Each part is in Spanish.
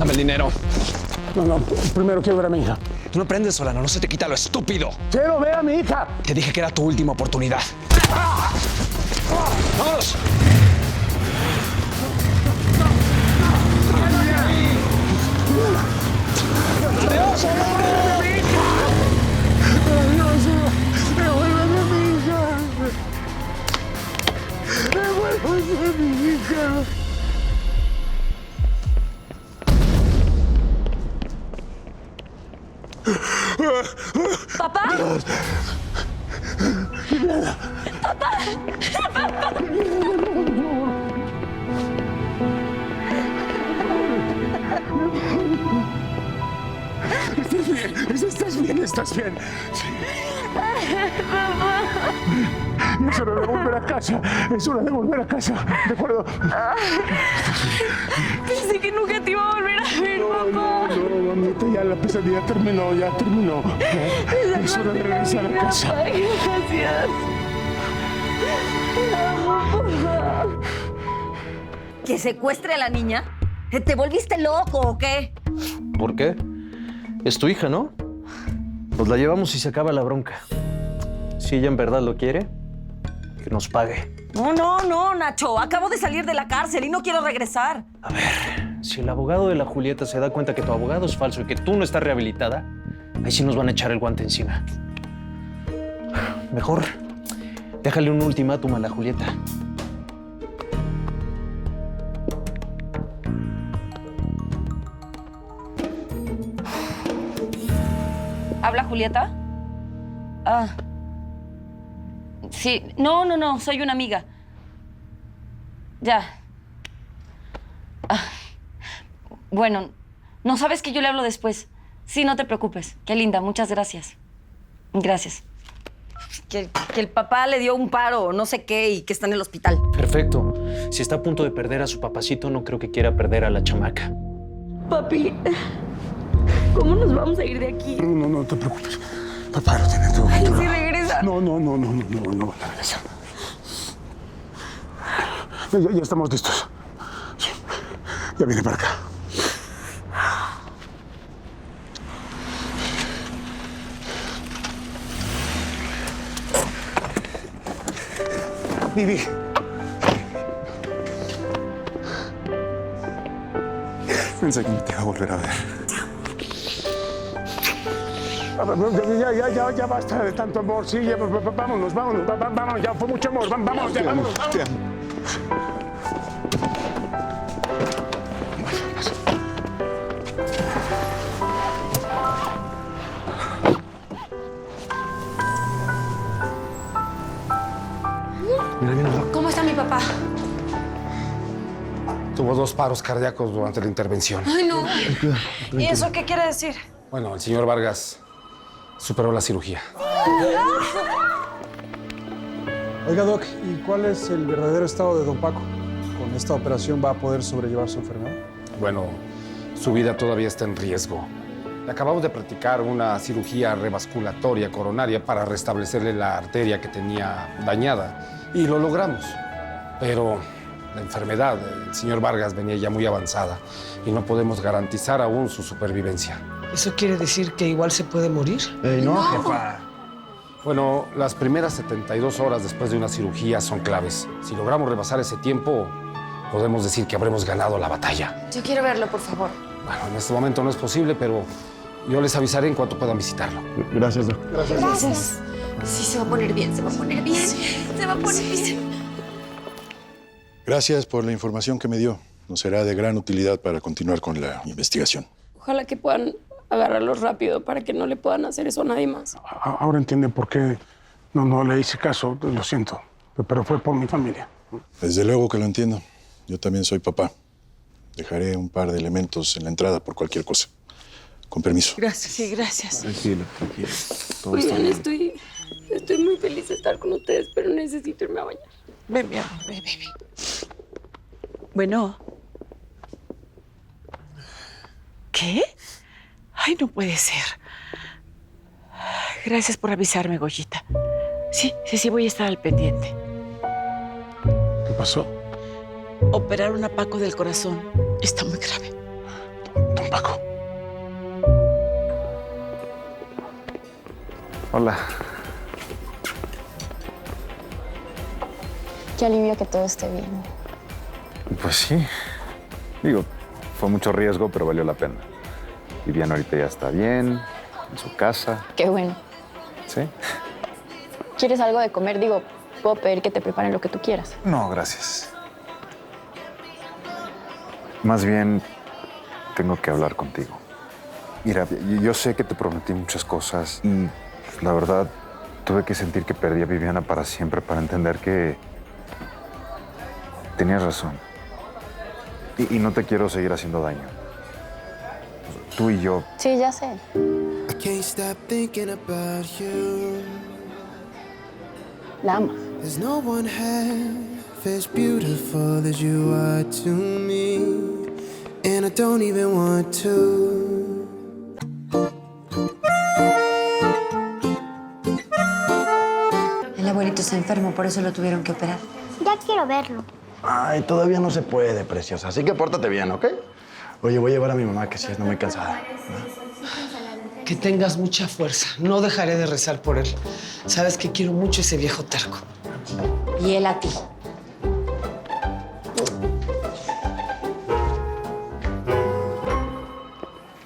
Dame el dinero. No, primero quiero ver a mi hija. Tú no aprendes, Solano, no se te quita lo estúpido. ¡Quiero ver a mi hija! Te dije que era tu última oportunidad. ¡Vámonos! ¡Adiós, ¡Devuélveme a mi hija! ¡Devuélveme a mi hija! ¿Papá? Estás bien. Es hora de volver a casa. ¿De acuerdo? Pensé que nunca te iba a volver a ver, papá. No, mamita, ya la pesadilla terminó. Es hora de regresar a casa. Papá, gracias. Te amo, papá. ¿Que secuestre a la niña? ¿Te volviste loco o qué? ¿Por qué? Es tu hija, ¿no? Pues la llevamos y se acaba la bronca. Si ella en verdad lo quiere, que nos pague. No, Nacho. Acabo de salir de la cárcel y no quiero regresar. A ver, si el abogado de la Julieta se da cuenta que tu abogado es falso y que tú no estás rehabilitada, ahí sí nos van a echar el guante encima. Mejor, déjale un ultimátum a la Julieta. ¿Habla Julieta? Ah. Sí. No, soy una amiga. Ya. Ah. Bueno, no sabes que yo le hablo después. Sí, no te preocupes. Qué linda, muchas gracias. Gracias. Que el papá le dio un paro o no sé qué y que está en el hospital. Perfecto. Si está a punto de perder a su papacito, no creo que quiera perder a la chamaca. Papi, ¿cómo nos vamos a ir de aquí? No te preocupes. Papá lo tiene todo Ay, controlado. sí, regresa. No van a regresar. Ya estamos listos. Sí. Ya viene para acá. Vivi. Pensé que me te iba a volver a ver. Ya basta de tanto amor. Sí, ya, vámonos. Ya fue mucho amor. Vámonos. Te amo. ¿Cómo está mi papá? Tuvo 2 paros cardíacos durante la intervención. Ay, no. ¿Y eso qué quiere decir? Bueno, el señor Vargas superó la cirugía. Oiga, Doc, ¿y cuál es el verdadero estado de don Paco? ¿Con esta operación va a poder sobrellevar su enfermedad? Bueno, su vida todavía está en riesgo. Le acabamos de practicar una cirugía revasculatoria coronaria para restablecerle la arteria que tenía dañada. Y lo logramos. Pero la enfermedad del señor Vargas venía ya muy avanzada y no podemos garantizar aún su supervivencia. ¿Eso quiere decir que igual se puede morir? No, jefa. Bueno, las primeras 72 horas después de una cirugía son claves. Si logramos rebasar ese tiempo, podemos decir que habremos ganado la batalla. Yo quiero verlo, por favor. Bueno, en este momento no es posible, pero yo les avisaré en cuanto puedan visitarlo. Gracias, Doc. Gracias. Sí, se va a poner bien. Se va a poner bien. Gracias por la información que me dio. Nos será de gran utilidad para continuar con la investigación. Ojalá que puedan agarrarlo rápido para que no le puedan hacer eso a nadie más. Ahora entienden por qué no le hice caso. Lo siento. Pero fue por mi familia. Desde luego que lo entiendo. Yo también soy papá. Dejaré un par de elementos en la entrada por cualquier cosa. Con permiso. Gracias. Sí, gracias. Tranquilo. Todo está Oigan, bien. estoy muy feliz de estar con ustedes, pero necesito irme a bañar. Ven, mi amor, ven. Bueno. ¿Qué? Ay, no puede ser. Gracias por avisarme, Goyita. Sí, voy a estar al pendiente. ¿Qué pasó? Operaron a Paco del corazón. Está muy grave. Paco. Hola. Qué alivio que todo esté bien. Pues sí. Digo, fue mucho riesgo, pero valió la pena. Viviana ahorita ya está bien, en su casa. Qué bueno. ¿Sí? ¿Quieres algo de comer? Digo, puedo pedir que te preparen lo que tú quieras. No, gracias. Más bien, tengo que hablar contigo. Mira, yo sé que te prometí muchas cosas y la verdad tuve que sentir que perdí a Viviana para siempre para entender que tenías razón. Y no te quiero seguir haciendo daño. Tú y yo. Sí, ya sé. La amo. El abuelito está enfermo, por eso lo tuvieron que operar. Ya quiero verlo. Ay, todavía no se puede, preciosa. Así que pórtate bien, ¿ok? Oye, voy a llevar a mi mamá, que sí está muy cansada. Que tengas mucha fuerza. No dejaré de rezar por él. Sabes que quiero mucho ese viejo terco. Y él a ti.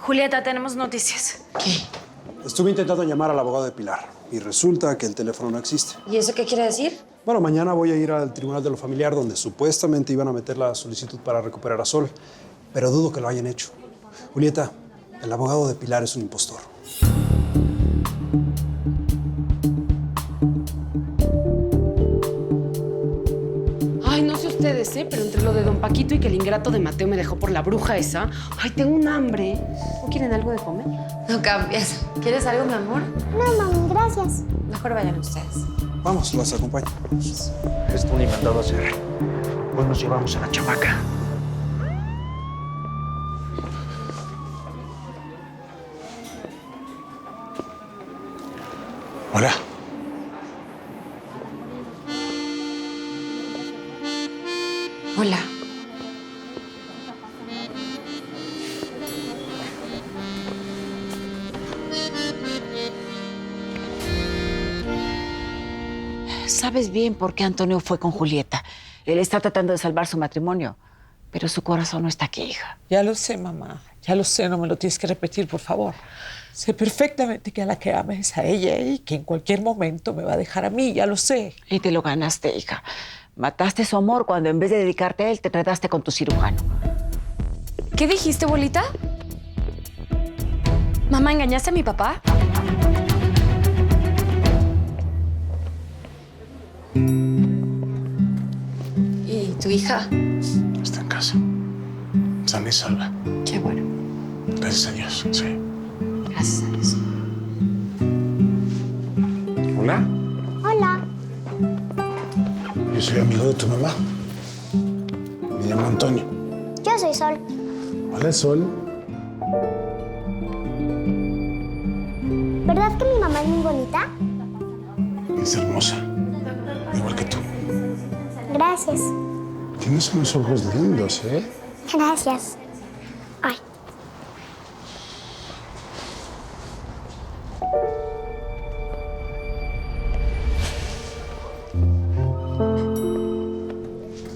Julieta, tenemos noticias. ¿Qué? Estuve intentando llamar al abogado de Pilar y resulta que el teléfono no existe. ¿Y eso qué quiere decir? Bueno, mañana voy a ir al Tribunal de lo Familiar donde supuestamente iban a meter la solicitud para recuperar a Sol, pero dudo que lo hayan hecho. Julieta, el abogado de Pilar es un impostor. Ay, no sé ustedes, pero entre lo de don Paquito y que el ingrato de Mateo me dejó por la bruja esa, ay, tengo un hambre. ¿No quieren algo de comer? No cambias. ¿Quieres algo, mi amor? No, mami, gracias. Mejor vayan ustedes. Vamos, las acompaño. Esto ni mandado a hacer. Pues nos llevamos a la chamaca. Hola. Hola. Sabes bien por qué Antonio fue con Julieta. Él está tratando de salvar su matrimonio, pero su corazón no está aquí, hija. Ya lo sé, mamá. Ya lo sé, no me lo tienes que repetir, por favor. Sé perfectamente que a la que ama es a ella y que en cualquier momento me va a dejar a mí, ya lo sé. Y te lo ganaste, hija. Mataste su amor cuando en vez de dedicarte a él, te trataste con tu cirujano. ¿Qué dijiste, abuelita? ¿Mamá, engañaste a mi papá? ¿Y tu hija? Está en casa. Sana y salva. Qué bueno. Gracias a Dios, sí. Gracias a Dios. Hola. Hola. Yo soy amigo de tu mamá. Me llamo Antonio. Yo soy Sol. Hola, Sol. ¿Verdad que mi mamá es muy bonita? Es hermosa. Igual que tú. Gracias. Tienes unos ojos lindos, ¿eh? Gracias. Ay.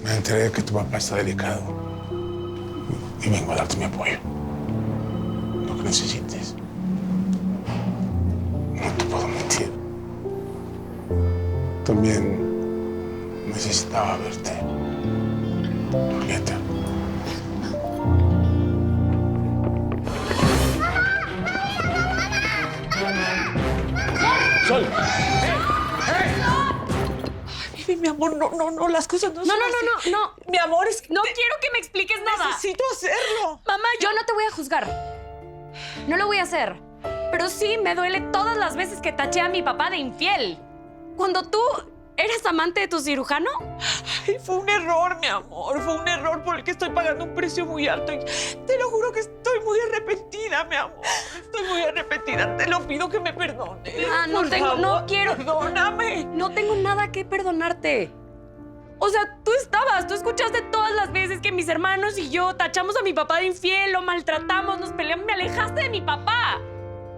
Me enteré de que tu papá está delicado. Y vengo a darte mi apoyo. Lo que necesites. No te puedo mentir. También necesitaba verte. Julieta. ¡Sol! Ay, mi amor, no, las cosas no son así. No. Mi amor, es que No quiero que me expliques nada. necesito hacerlo. Mamá, yo no te voy a juzgar. No lo voy a hacer. Pero sí me duele todas las veces que taché a mi papá de infiel. Cuando tú eras amante de tu cirujano. Ay, fue un error, mi amor. Fue un error por el que estoy pagando un precio muy alto. Y te lo juro que estoy muy arrepentida, mi amor. Estoy muy arrepentida. Te lo pido que me perdones. Ah, Por favor, no quiero. Perdóname. No tengo nada que perdonarte. O sea, tú escuchaste todas las veces que mis hermanos y yo tachamos a mi papá de infiel, lo maltratamos, nos peleamos, me alejaste de mi papá.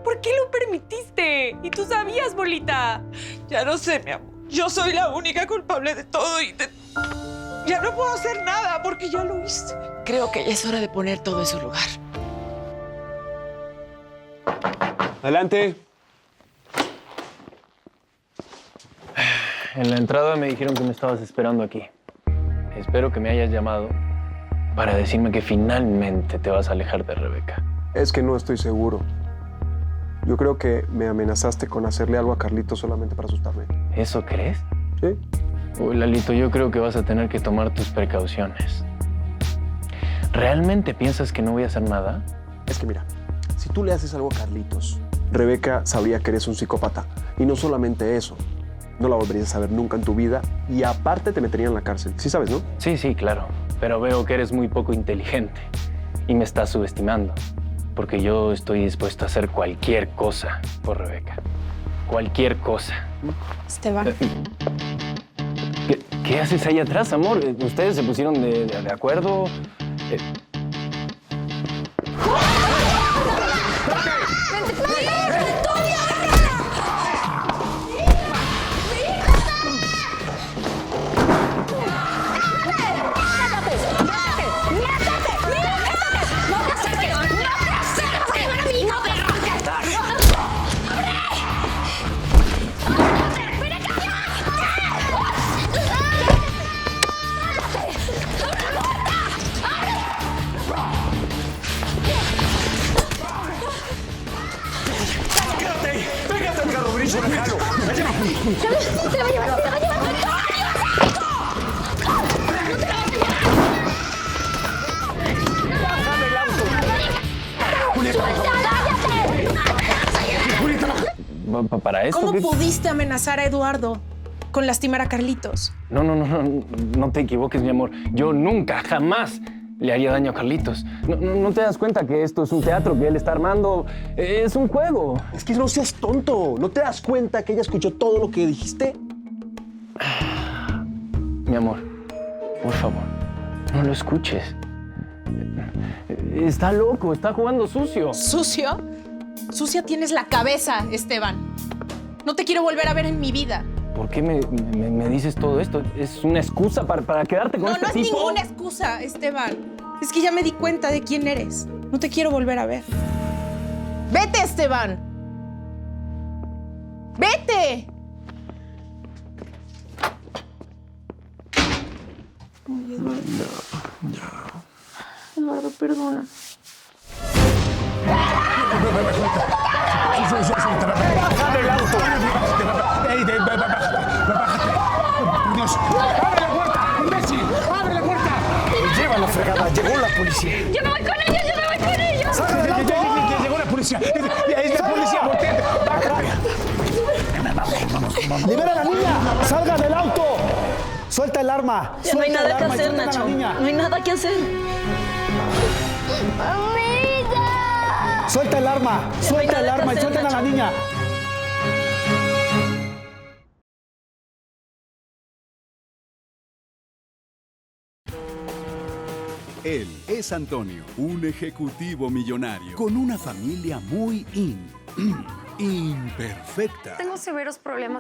¿Por qué lo permitiste? Y tú sabías, bolita. Ya no sé, mi amor. Yo soy la única culpable de todo y ya no puedo hacer nada porque ya lo hice. Creo que ya es hora de poner todo en su lugar. Adelante. En la entrada me dijeron que me estabas esperando aquí. Espero que me hayas llamado para decirme que finalmente te vas a alejar de Rebeca. Es que no estoy seguro. Yo creo que me amenazaste con hacerle algo a Carlitos solamente para asustarme. ¿Eso crees? Sí. Uy, Lalito, yo creo que vas a tener que tomar tus precauciones. ¿Realmente piensas que no voy a hacer nada? Es que mira, si tú le haces algo a Carlitos, Rebeca sabría que eres un psicópata. Y no solamente eso, no la volverías a ver nunca en tu vida y aparte te meterían en la cárcel. Sí sabes, ¿no? Sí, claro. Pero veo que eres muy poco inteligente y me estás subestimando. Porque yo estoy dispuesto a hacer cualquier cosa por Rebeca. Cualquier cosa. Esteban. ¿Qué haces ahí atrás, amor? ¿Ustedes se pusieron de acuerdo? ¿Para esto? ¿Cómo pudiste amenazar a Eduardo con lastimar a Carlitos? No te equivoques, mi amor. Yo nunca, jamás le haría daño a Carlitos. ¿No te das cuenta que esto es un teatro que él está armando? Es un juego. Es que no seas tonto. ¿No te das cuenta que ella escuchó todo lo que dijiste? Mi amor, por favor, no lo escuches. Está loco, está jugando sucio. ¿Sucio? Sucia tienes la cabeza, Esteban. No te quiero volver a ver en mi vida. ¿Por qué me dices todo esto? ¿Es una excusa para quedarte con este tipo? No es ninguna excusa, Esteban. Es que ya me di cuenta de quién eres. No te quiero volver a ver. ¡Vete, Esteban! ¡Vete! Ay, Eduardo. No, ya. Eduardo, perdona. ¡Baja del auto! ¡Bájate! ¡Por Dios! ¡Abre la puerta! ¡Imbécil! ¡Abre la puerta! Lleva la fregada, llegó la policía. ¡Yo me voy con ellos! ¡Yo me voy con ellos! ¡Salga del auto! Ya llegó la policía. ¡Es la policía! ¡Voltea! Vamos. ¡Libera a la niña! ¡Salga del auto! ¡Suelta el arma! Ya no hay ¡Suelta nada el que arma y hacer, suelta a la Nacho. niña! No hay nada que hacer. ¡Suelta el arma! ¡Suelta el arma y suelten a la niña! Él es Antonio, un ejecutivo millonario con una familia muy imperfecta. Tengo severos problemas